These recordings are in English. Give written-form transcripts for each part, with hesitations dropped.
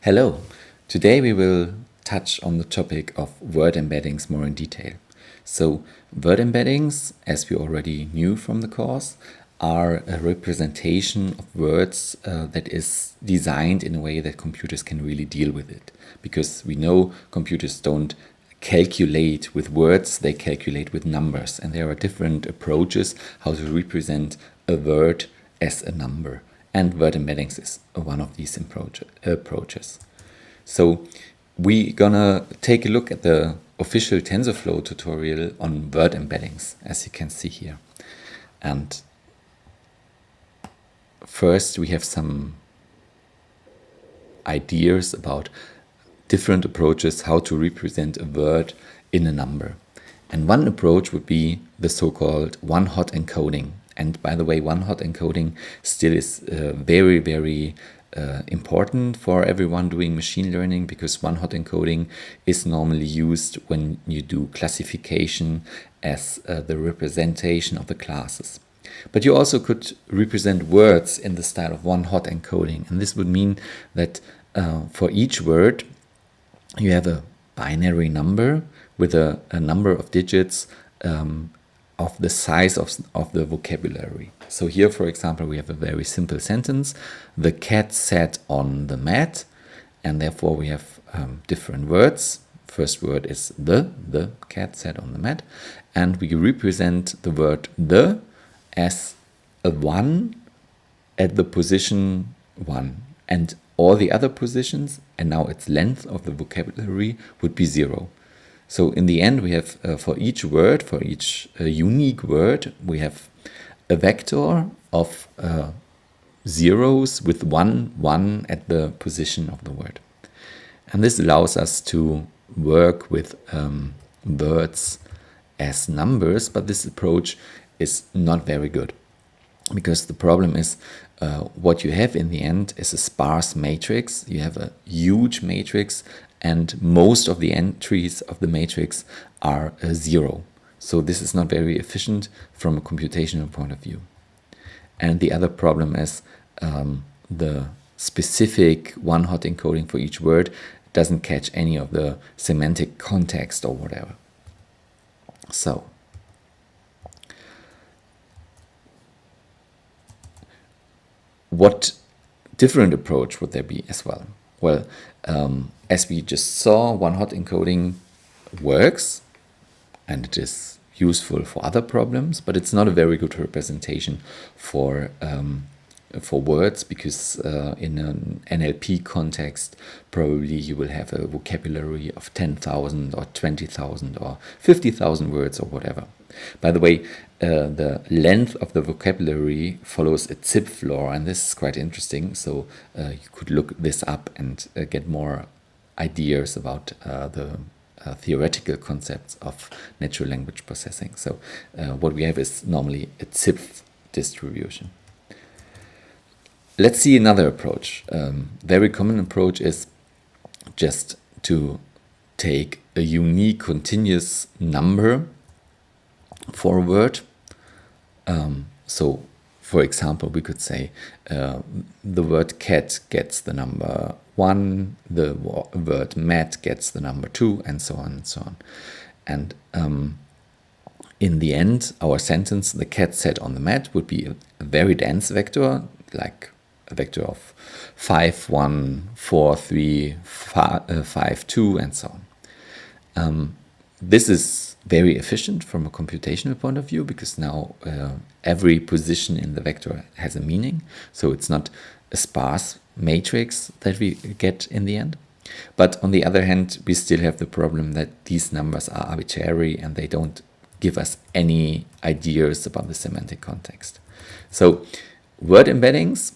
Hello, today we will touch on the topic of word embeddings more in detail. So word embeddings, as we already knew from the course, are a representation of words that is designed in a way that computers can really deal with it. Because we know computers don't calculate with words, they calculate with numbers. And there are different approaches how to represent a word as a number. And word embeddings is one of these approaches. So we're gonna take a look at the official TensorFlow tutorial on word embeddings, as you can see here. And first we have some ideas about different approaches how to represent a word in a number. And one approach would be the so-called one-hot encoding. And by the way, one-hot encoding still is very important for everyone doing machine learning, because one-hot encoding is normally used when you do classification as the representation of the classes. But you also could represent words in the style of one-hot encoding. And this would mean that for each word, you have a binary number with a number of digits of the size of the vocabulary. So here, for example, we have a very simple sentence. The cat sat on the mat, and therefore we have different words. First word is the cat sat on the mat, and we represent the word the as a 1 at the position 1, and all the other positions, and now its length of the vocabulary would be 0. So in the end, we have for each word, for each unique word, we have a vector of zeros with 1 at the position of the word. And this allows us to work with words as numbers, but this approach is not very good. Because the problem is what you have in the end is a sparse matrix. You have a huge matrix, and most of the entries of the matrix are 0. So this is not very efficient from a computational point of view. And the other problem is the specific one-hot encoding for each word doesn't catch any of the semantic context or whatever. So what different approach would there be as well? Well, as we just saw, one-hot encoding works, and it is useful for other problems, but it's not a very good representation for words, because in an NLP context, probably you will have a vocabulary of 10,000 or 20,000 or 50,000 words or whatever. By the way, the length of the vocabulary follows a zip law, and this is quite interesting. So you could look this up and get more ideas about the theoretical concepts of natural language processing. So what we have is normally a zip distribution. Let's see another approach. Very common approach is just to take a unique continuous number for a word. So, for example, we could say the word cat gets the number 1, the word mat gets the number 2, and so on and so on. And in the end, our sentence, the cat sat on the mat, would be a very dense vector, like a vector of 5, 1, 4, 3, 5, 2, and so on. This is very efficient from a computational point of view, because now every position in the vector has a meaning. So it's not a sparse matrix that we get in the end. But on the other hand, we still have the problem that these numbers are arbitrary and they don't give us any ideas about the semantic context. So word embeddings,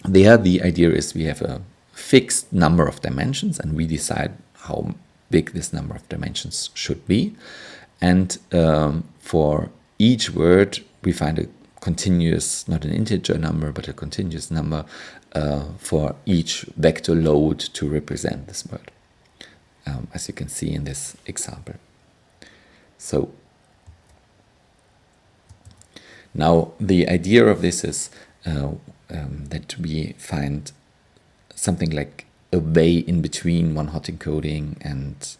there the idea is we have a fixed number of dimensions and we decide how big this number of dimensions should be. And for each word, we find a continuous, not an integer number, but a continuous number for each vector load to represent this word, as you can see in this example. So now the idea of this is that we find something like a way in between one hot encoding and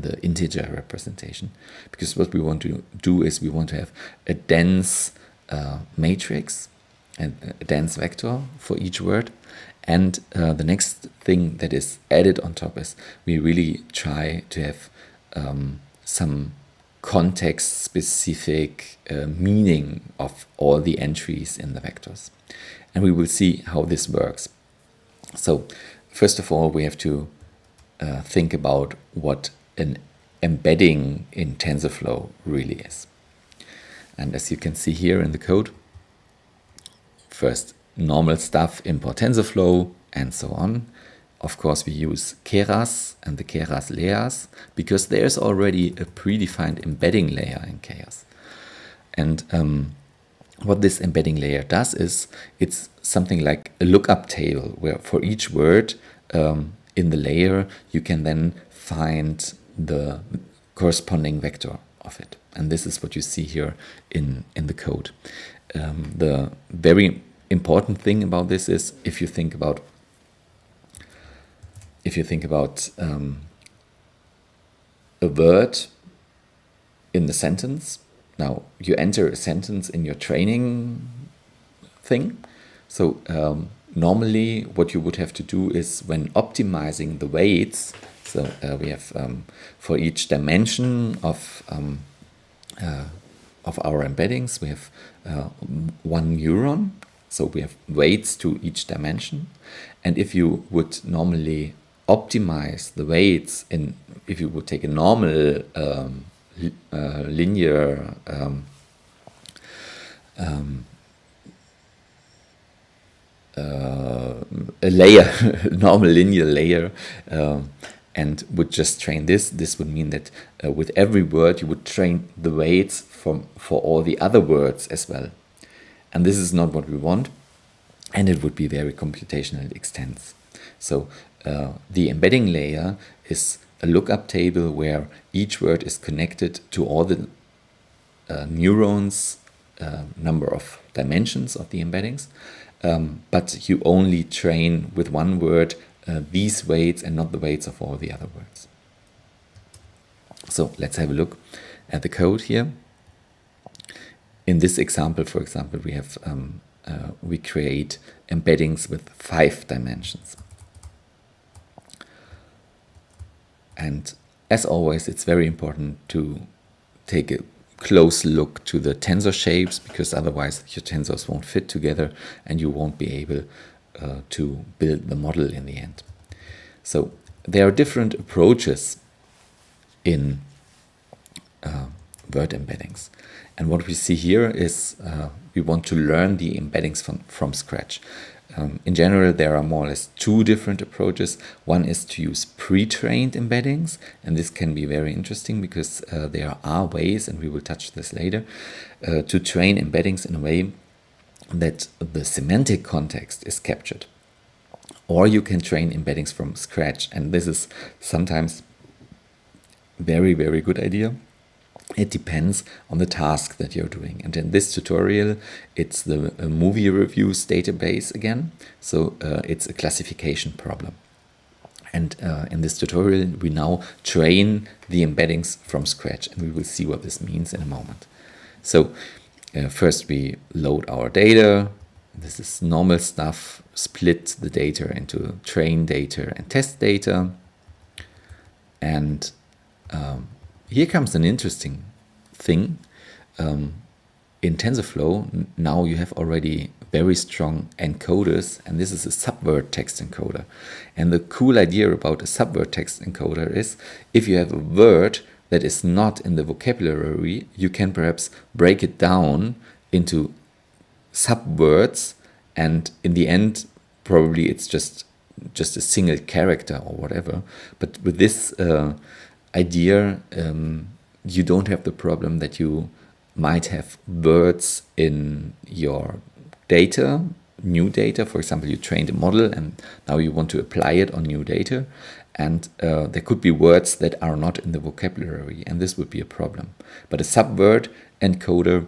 the integer representation. Because what we want to do is we want to have a dense matrix and a dense vector for each word. And the next thing that is added on top is we really try to have some context-specific meaning of all the entries in the vectors. And we will see how this works. So first of all, we have to think about what an embedding in TensorFlow really is. And as you can see here in the code, first normal stuff, import TensorFlow and so on. Of course, we use Keras and the Keras layers because there's already a predefined embedding layer in Keras. And what this embedding layer does is it's something like a lookup table where for each word in the layer you can then find the corresponding vector of it. And this is what you see here in the code. The very important thing about this is if you think about a word in the sentence. Now you enter a sentence in your training thing. So normally what you would have to do is when optimizing the weights, so we have for each dimension of our embeddings, we have one neuron. So we have weights to each dimension. And if you would normally optimize the weights if you would take a normal linear a layer, normal linear layer, and would just train this would mean that with every word you would train the weights for all the other words as well. And this is not what we want, and it would be very computationally extensive. So the embedding layer is a lookup table where each word is connected to all the neurons, number of dimensions of the embeddings, but you only train with one word these weights and not the weights of all the other words. So let's have a look at the code here. In this example, for example, we have we create embeddings with 5 dimensions. And as always, it's very important to take a close look to the tensor shapes, because otherwise your tensors won't fit together and you won't be able to build the model in the end. So there are different approaches in word embeddings. And what we see here is we want to learn the embeddings from scratch. In general, there are more or less 2 different approaches. One is to use pre-trained embeddings, and this can be very interesting because there are ways, and we will touch this later, to train embeddings in a way that the semantic context is captured. Or you can train embeddings from scratch, and this is sometimes very, very good idea. It depends on the task that you're doing. And in this tutorial, it's the movie reviews database again. So it's a classification problem. And in this tutorial, we now train the embeddings from scratch, and we will see what this means in a moment. So first we load our data. This is normal stuff. Split the data into train data and test data. And here comes an interesting thing. In TensorFlow, now you have already very strong encoders, and this is a subword text encoder. And the cool idea about a subword text encoder is if you have a word that is not in the vocabulary, you can perhaps break it down into subwords, and in the end, probably it's just a single character or whatever. But with this idea, you don't have the problem that you might have words in your data, new data. For example, you trained a model and now you want to apply it on new data, and there could be words that are not in the vocabulary, and this would be a problem. But a subword encoder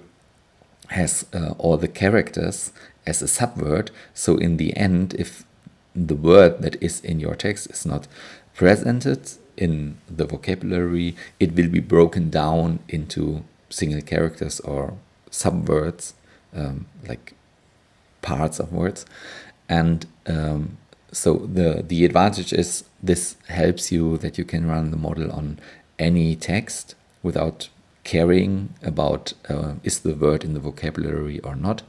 has all the characters as a subword, so in the end, if the word that is in your text is not presented in the vocabulary, it will be broken down into single characters or subwords, like parts of words. And so the advantage is this helps you that you can run the model on any text without caring about is the word in the vocabulary or not.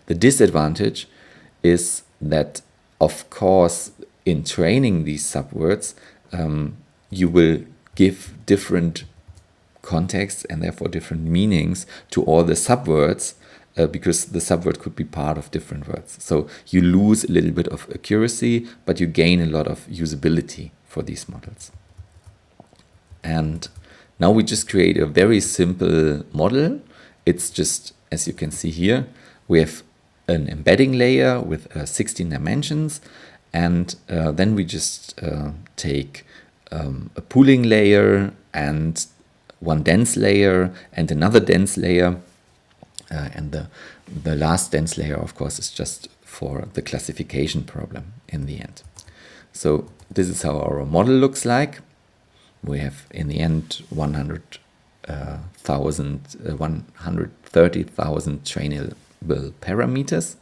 The disadvantage is that, of course, in training these subwords, you will give different contexts and therefore different meanings to all the subwords, because the subword could be part of different words. So you lose a little bit of accuracy, but you gain a lot of usability for these models. And now we just create a very simple model. It's just, as you can see here, we have an embedding layer with 16 dimensions, and then we just take a pooling layer and one dense layer and another dense layer, and the last dense layer, of course, is just for the classification problem in the end. So this is how our model looks like. We have in the end 130,000 trainable parameters.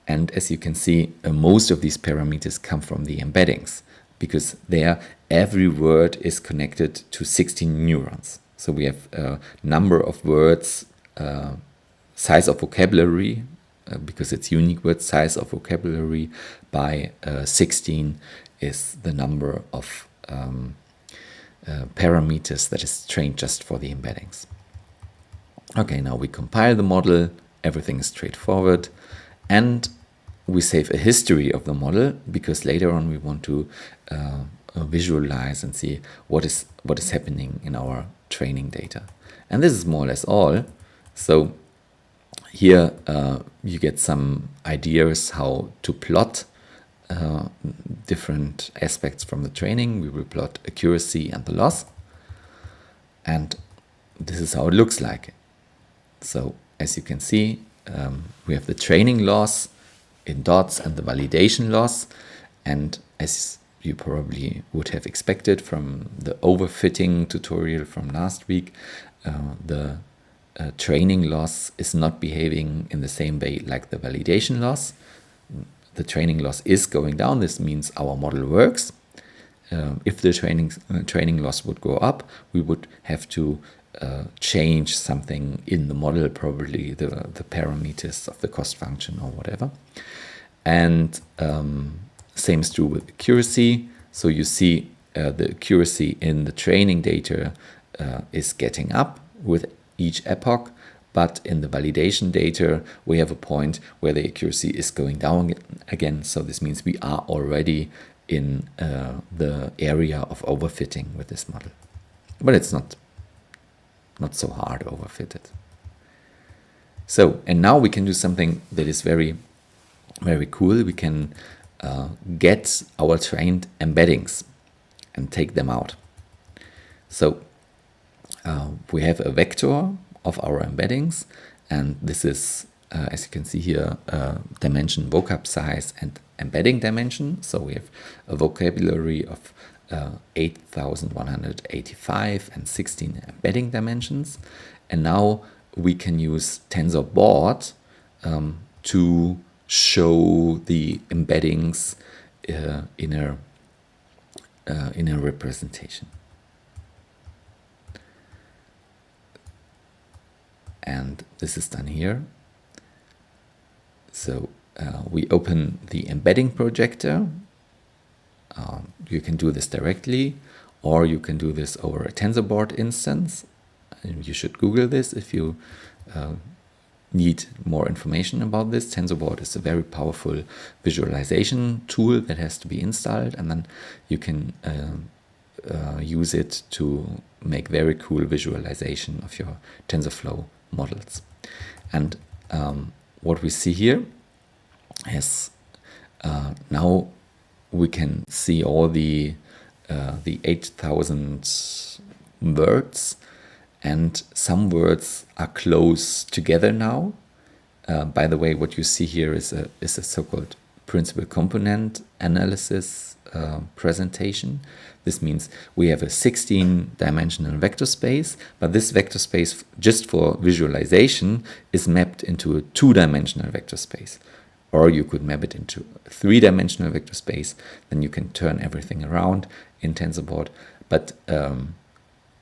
And as you can see, most of these parameters come from the embeddings, because there every word is connected to 16 neurons. So we have a number of words, size of vocabulary, because it's unique word, size of vocabulary by 16 is the number of parameters that is trained just for the embeddings. Okay, now we compile the model, everything is straightforward, and we save a history of the model, because later on we want to visualize and see what is happening in our training data. And this is more or less all. So here you get some ideas how to plot different aspects from the training. We will plot accuracy and the loss. And this is how it looks like. So as you can see, we have the training loss in dots and the validation loss. And as you probably would have expected from the overfitting tutorial from last week, the training loss is not behaving in the same way like the validation loss. The training loss is going down. This means our model works. If the training loss would go up, we would have to change something in the model, probably the parameters of the cost function or whatever. And same is true with accuracy. So you see the accuracy in the training data is getting up with each epoch, but in the validation data we have a point where the accuracy is going down again. So this means we are already in the area of overfitting with this model. But it's not so hard overfitted. So, and now we can do something that is very, very cool. We can get our trained embeddings and take them out. So we have a vector of our embeddings, and this is, as you can see here, dimension vocab size and embedding dimension. So we have a vocabulary of 8,185 and 16 embedding dimensions. And now we can use TensorBoard to show the embeddings in a representation. And this is done here. So we open the embedding projector. You can do this directly, or you can do this over a TensorBoard instance. And you should Google this if you need more information about this. TensorBoard is a very powerful visualization tool that has to be installed, and then you can use it to make very cool visualization of your TensorFlow models. And what we see here is now we can see all the 8,000 words, and some words are close together now. By the way, what you see here is a so-called principal component analysis presentation. This means we have a 16-dimensional vector space, but this vector space, just for visualization, is mapped into a 2-dimensional vector space. Or you could map it into a 3-dimensional vector space, then you can turn everything around in TensorBoard. But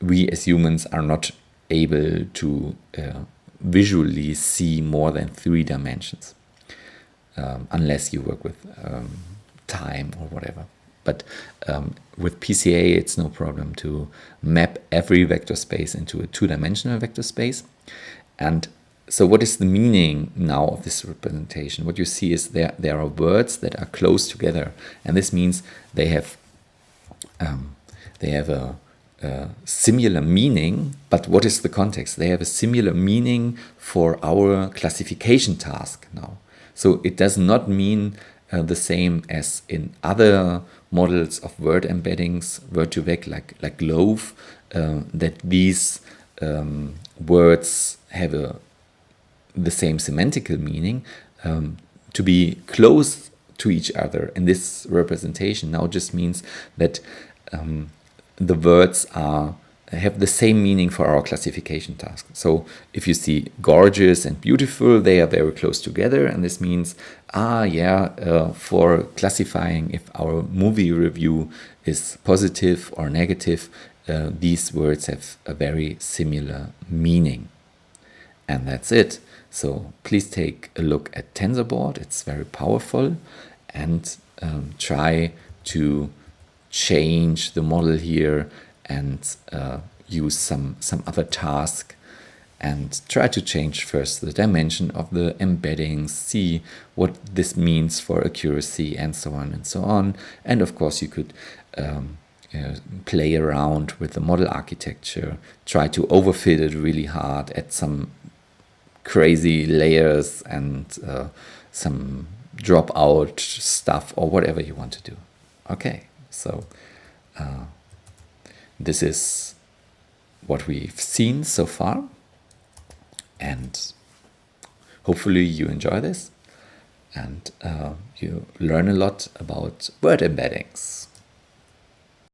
we as humans are not able to visually see more than 3 dimensions, unless you work with time or whatever. But with PCA, it's no problem to map every vector space into a 2-dimensional vector space. And so what is the meaning now of this representation? What you see is there are words that are close together, and this means they have a similar meaning. But what is the context? They have a similar meaning for our classification task now. So it does not mean the same as in other models of word embeddings, Word2Vec, like Loaf, that these words have the same semantical meaning. To be close to each other in this representation now just means that the words have the same meaning for our classification task. So if you see gorgeous and beautiful, they are very close together, and this means, for classifying if our movie review is positive or negative, these words have a very similar meaning. And that's it. So please take a look at TensorBoard. It's very powerful, and try to change the model here and use some other task, and try to change first the dimension of the embeddings, see what this means for accuracy, and so on and so on. And of course you could play around with the model architecture, try to overfit it really hard, add some crazy layers and some dropout stuff or whatever you want to do. Okay, so this is what we've seen so far, and hopefully you enjoy this and you learn a lot about word embeddings.